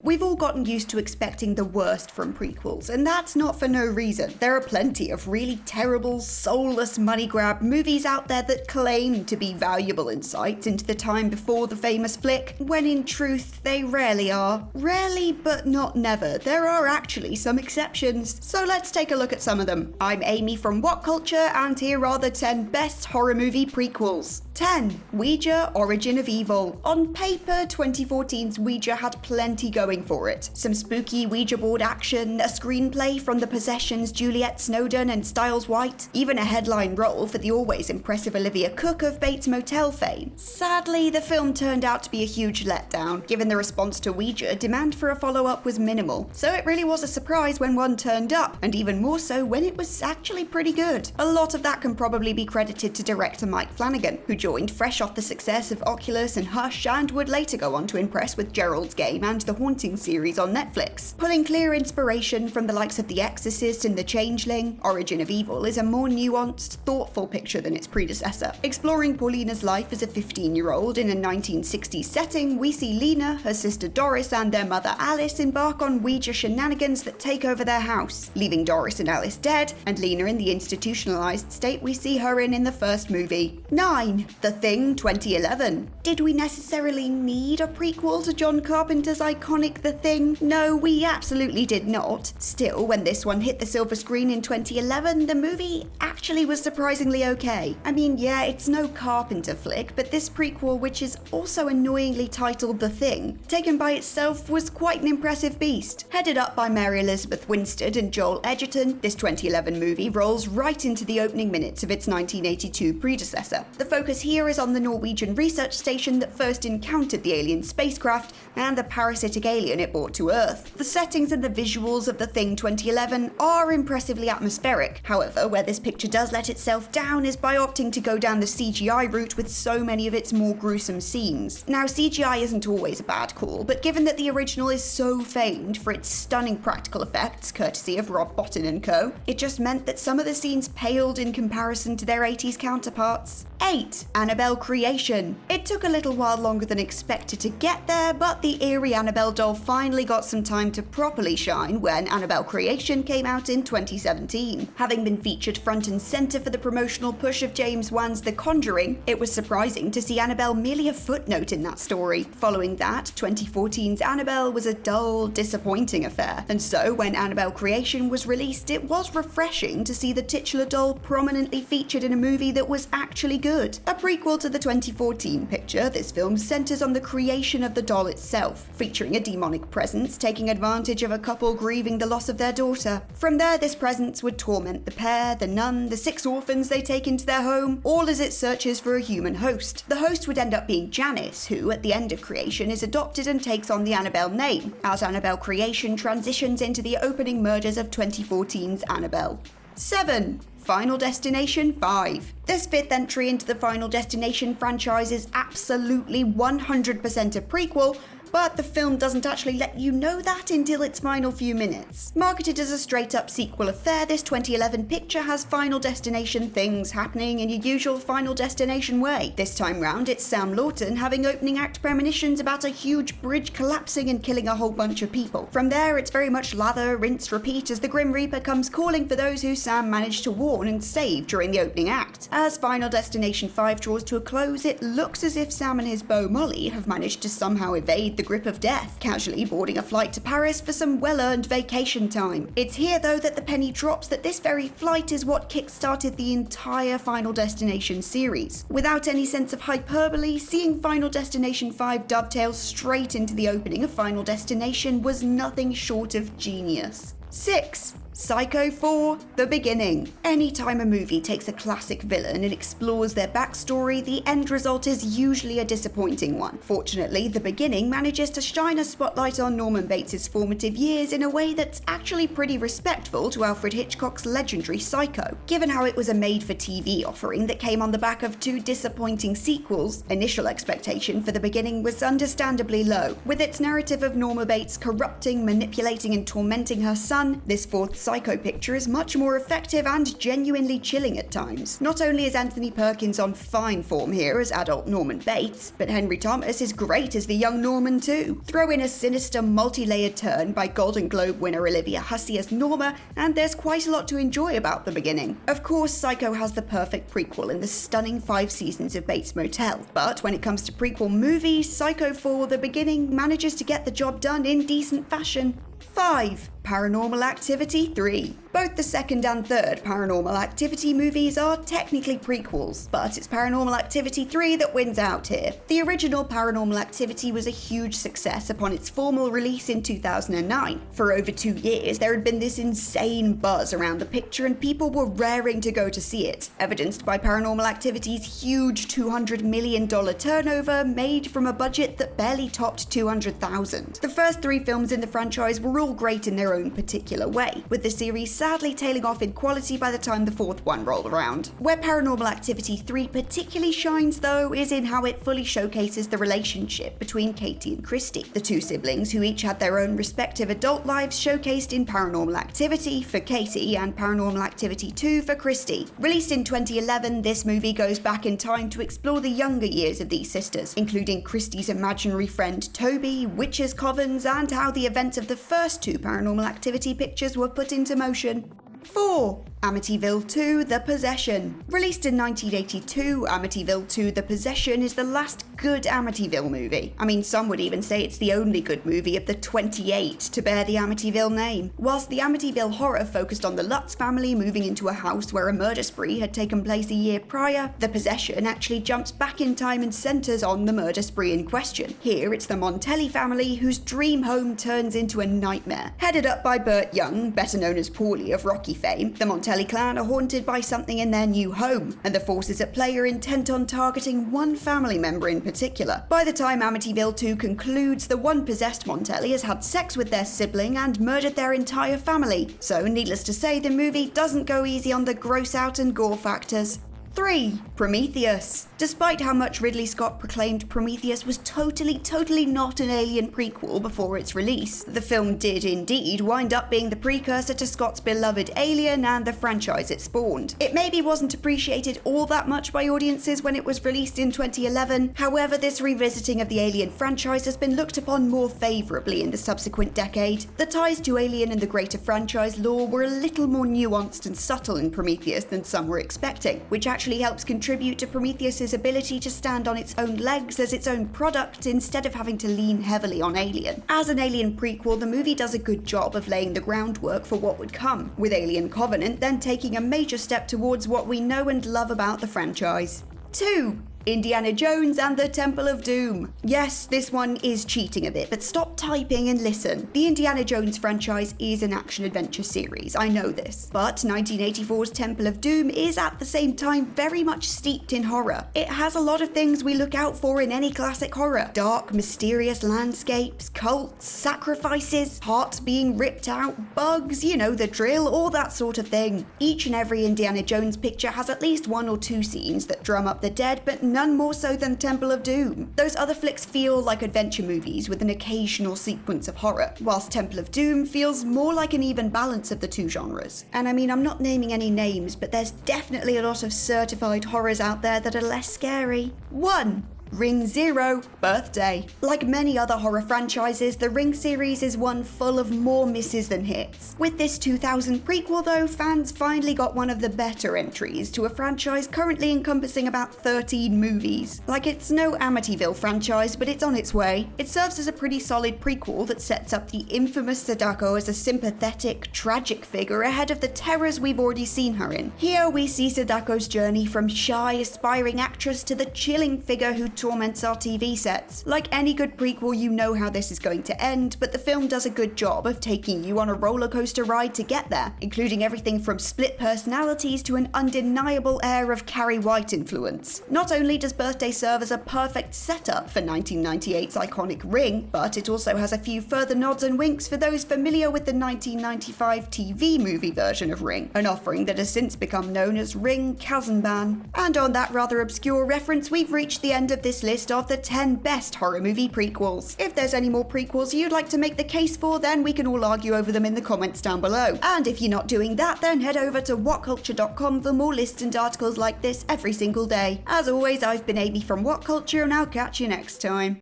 We've all gotten used to expecting the worst from prequels, and that's not for no reason. There are plenty of really terrible, soulless money grab movies out there that claim to be valuable insights into the time before the famous flick, when in truth they rarely are. Rarely, but not never. There are actually some exceptions. So let's take a look at some of them. I'm Amy from What Culture, and here are the 10 best horror movie prequels. 10. Ouija, Origin of Evil. On paper, 2014's Ouija had plenty going for it. Some spooky Ouija board action, a screenplay from The Possession's Juliet Snowden and Styles White, even a headline role for the always impressive Olivia Cooke of Bates Motel fame. Sadly, the film turned out to be a huge letdown. Given the response to Ouija, demand for a follow-up was minimal, so it really was a surprise when one turned up, and even more so when it was actually pretty good. A lot of that can probably be credited to director Mike Flanagan, who joined fresh off the success of Oculus and Hush, and would later go on to impress with Gerald's Game and The Haunting series on Netflix. Pulling clear inspiration from the likes of The Exorcist and The Changeling, Origin of Evil is a more nuanced, thoughtful picture than its predecessor. Exploring Paulina's life as a 15-year-old in a 1960s setting, we see Lena, her sister Doris, and their mother Alice embark on Ouija shenanigans that take over their house, leaving Doris and Alice dead, and Lena in the institutionalized state we see her in the first movie. 9. The Thing 2011. Did we necessarily need a prequel to John Carpenter's iconic The Thing? No, we absolutely did not. Still, when this one hit the silver screen in 2011, the movie actually was surprisingly okay. I mean, yeah, it's no Carpenter flick, but this prequel, which is also annoyingly titled The Thing, taken by itself was quite an impressive beast. Headed up by Mary Elizabeth Winstead and Joel Edgerton, this 2011 movie rolls right into the opening minutes of its 1982 predecessor. The focus here is on the Norwegian research station that first encountered the alien spacecraft and the parasitic alien it brought to Earth. The settings and the visuals of The Thing 2011 are impressively atmospheric. However, where this picture does let itself down is by opting to go down the CGI route with so many of its more gruesome scenes. Now, CGI isn't always a bad call, but given that the original is so famed for its stunning practical effects, courtesy of Rob Bottin and co., it just meant that some of the scenes paled in comparison to their 80s counterparts. 8. Annabelle Creation. It took a little while longer than expected to get there, but the eerie Annabelle doll finally got some time to properly shine when Annabelle Creation came out in 2017. Having been featured front and center for the promotional push of James Wan's The Conjuring, it was surprising to see Annabelle merely a footnote in that story. Following that, 2014's Annabelle was a dull, disappointing affair, and so when Annabelle Creation was released, it was refreshing to see the titular doll prominently featured in a movie that was actually good. A prequel to the 2014 picture, this film centers on the creation of the doll itself, featuring a demonic presence taking advantage of a couple grieving the loss of their daughter. From there, this presence would torment the pair, the nun, the 6 orphans they take into their home, all as it searches for a human host. The host would end up being Janice, who, at the end of Creation, is adopted and takes on the Annabelle name, as Annabelle Creation transitions into the opening murders of 2014's Annabelle. 7. Final Destination 5. This 5th entry into the Final Destination franchise is absolutely 100% a prequel, but the film doesn't actually let you know that until its final few minutes. Marketed as a straight-up sequel affair, this 2011 picture has Final Destination things happening in your usual Final Destination way. This time round, it's Sam Lawton having opening act premonitions about a huge bridge collapsing and killing a whole bunch of people. From there, it's very much lather, rinse, repeat as the Grim Reaper comes calling for those who Sam managed to warn and save during the opening act. As Final Destination 5 draws to a close, it looks as if Sam and his beau Molly have managed to somehow evade the grip of death, casually boarding a flight to Paris for some well-earned vacation time. It's here, though, that the penny drops that this very flight is what kick-started the entire Final Destination series. Without any sense of hyperbole, seeing Final Destination 5 dovetail straight into the opening of Final Destination was nothing short of genius. 6. Psycho 4: The Beginning. Anytime a movie takes a classic villain and explores their backstory, the end result is usually a disappointing one. Fortunately, The Beginning manages to shine a spotlight on Norman Bates' formative years in a way that's actually pretty respectful to Alfred Hitchcock's legendary Psycho. Given how it was a made-for-TV offering that came on the back of 2 disappointing sequels, initial expectation for The Beginning was understandably low. With its narrative of Norma Bates corrupting, manipulating, and tormenting her son, this 4th Psycho picture is much more effective and genuinely chilling at times. Not only is Anthony Perkins on fine form here as adult Norman Bates, but Henry Thomas is great as the young Norman too. Throw in a sinister multi-layered turn by Golden Globe winner Olivia Hussey as Norma, and there's quite a lot to enjoy about the beginning. Of course, Psycho has the perfect prequel in the stunning 5 seasons of Bates Motel, but when it comes to prequel movies, Psycho for the beginning manages to get the job done in decent fashion. 5. Paranormal Activity 3. Both the second and third Paranormal Activity movies are technically prequels, but it's Paranormal Activity 3 that wins out here. The original Paranormal Activity was a huge success upon its formal release in 2009. For over 2 years, there had been this insane buzz around the picture and people were raring to go to see it, evidenced by Paranormal Activity's huge $200 million turnover made from a budget that barely topped $200,000. The first 3 films in the franchise were all great in their own particular way, with the series sadly tailing off in quality by the time the 4th one rolled around. Where Paranormal Activity 3 particularly shines though is in how it fully showcases the relationship between Katie and Christy, the 2 siblings who each had their own respective adult lives showcased in Paranormal Activity for Katie and Paranormal Activity 2 for Christy. Released in 2011, this movie goes back in time to explore the younger years of these sisters, including Christy's imaginary friend Toby, witches' covens, and how the events of the first 2 Paranormal Activity pictures were put into motion. 4. Amityville 2: The Possession. Released in 1982, Amityville 2: The Possession is the last good Amityville movie. I mean, some would even say it's the only good movie of the 28 to bear the Amityville name. Whilst the Amityville horror focused on the Lutz family moving into a house where a murder spree had taken place a year prior, The Possession actually jumps back in time and centers on the murder spree in question. Here, it's the Montelli family whose dream home turns into a nightmare. Headed up by Burt Young, better known as Paulie of Rocky fame, the Montelli clan are haunted by something in their new home, and the forces at play are intent on targeting one family member in particular. By the time Amityville 2 concludes, the one possessed Montelli has had sex with their sibling and murdered their entire family. So, needless to say, the movie doesn't go easy on the gross out and gore factors. 3. Prometheus. Despite how much Ridley Scott proclaimed Prometheus was totally not an Alien prequel before its release, the film did indeed wind up being the precursor to Scott's beloved Alien and the franchise it spawned. It maybe wasn't appreciated all that much by audiences when it was released in 2011, however this revisiting of the Alien franchise has been looked upon more favourably in the subsequent decade. The ties to Alien and the greater franchise lore were a little more nuanced and subtle in Prometheus than some were expecting, which actually helps contribute to Prometheus's ability to stand on its own legs as its own product instead of having to lean heavily on Alien. As an Alien prequel, the movie does a good job of laying the groundwork for what would come, with Alien Covenant then taking a major step towards what we know and love about the franchise. 2. Indiana Jones and the Temple of Doom. Yes, this one is cheating a bit, but stop typing and listen. The Indiana Jones franchise is an action-adventure series, I know this, but 1984's Temple of Doom is at the same time very much steeped in horror. It has a lot of things we look out for in any classic horror. Dark, mysterious landscapes, cults, sacrifices, hearts being ripped out, bugs, you know the drill, all that sort of thing. Each and every Indiana Jones picture has at least 1 or 2 scenes that drum up the dead, but none more so than Temple of Doom. Those other flicks feel like adventure movies with an occasional sequence of horror, whilst Temple of Doom feels more like an even balance of the 2 genres. And I mean, I'm not naming any names, but there's definitely a lot of certified horrors out there that are less scary. 1. Ring Zero: Birthday. Like many other horror franchises, the Ring series is one full of more misses than hits. With this 2000 prequel though, fans finally got one of the better entries to a franchise currently encompassing about 13 movies. Like, it's no Amityville franchise, but it's on its way. It serves as a pretty solid prequel that sets up the infamous Sadako as a sympathetic, tragic figure ahead of the terrors we've already seen her in. Here we see Sadako's journey from shy, aspiring actress to the chilling figure who torments our TV sets. Like any good prequel, you know how this is going to end, but the film does a good job of taking you on a roller coaster ride to get there, including everything from split personalities to an undeniable air of Carrie White influence. Not only does Birthday serve as a perfect setup for 1998's iconic Ring, but it also has a few further nods and winks for those familiar with the 1995 TV movie version of Ring, an offering that has since become known as Ring Kazanban. And on that rather obscure reference, we've reached the end of this this list of the 10 best horror movie prequels. If there's any more prequels you'd like to make the case for, then we can all argue over them in the comments down below. And if you're not doing that, then head over to whatculture.com for more lists and articles like this every single day. As always, I've been Amy from What Culture, and I'll catch you next time.